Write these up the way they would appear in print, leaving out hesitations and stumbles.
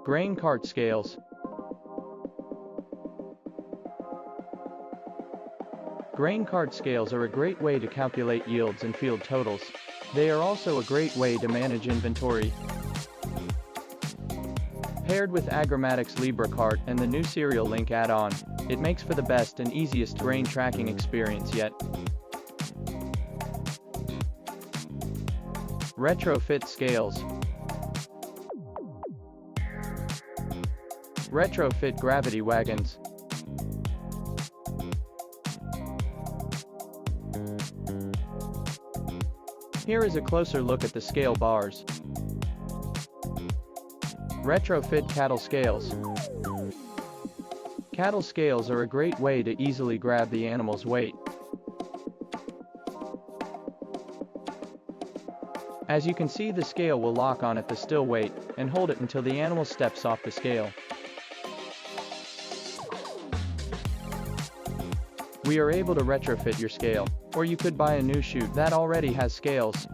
Grain cart scales. Grain cart scales are a great way to calculate yields and field totals. They are also a great way to manage inventory. Paired with Agromatics LibreCart and the new Serial Link add-on, it makes for the best and easiest grain tracking experience yet. Retrofit scales. Retrofit gravity wagons. Here is a closer look at the scale bars. Retrofit cattle scales. Cattle scales are a great way to easily grab the animal's weight. As you can see, the scale will lock on at the still weight and hold it until the animal steps off the scale. We are able to retrofit your scale, or you could buy a new chute that already has scales.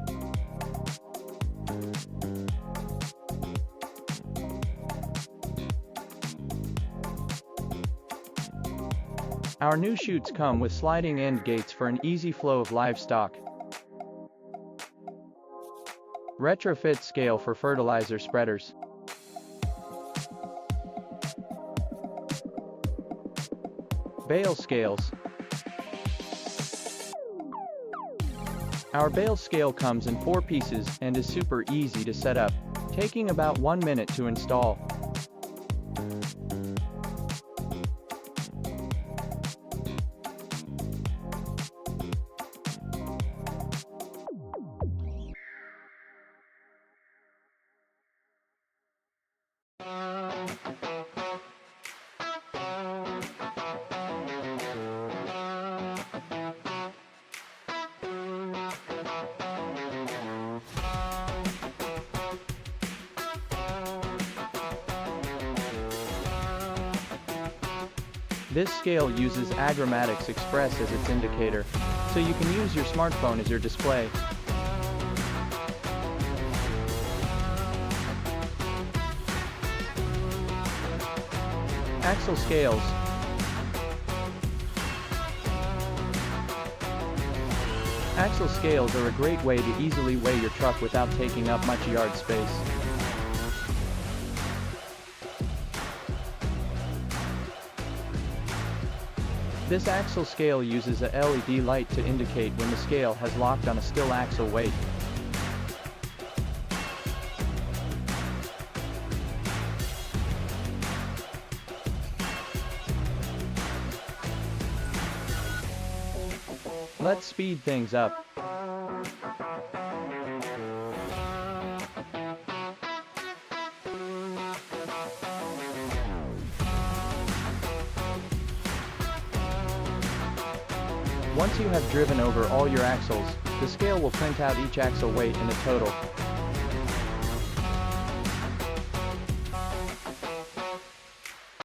Our new chutes come with sliding end gates for an easy flow of livestock. Retrofit scale for fertilizer spreaders. Bale scales. Our bale scale comes in 4 pieces and is super easy to set up, taking about 1 minute to install. This scale uses Agromatics Express as its indicator, so you can use your smartphone as your display. Axle scales. Axle scales are a great way to easily weigh your truck without taking up much yard space. This axle scale uses a LED light to indicate when the scale has locked on a still axle weight. Let's speed things up. Once you have driven over all your axles, the scale will print out each axle weight and a total.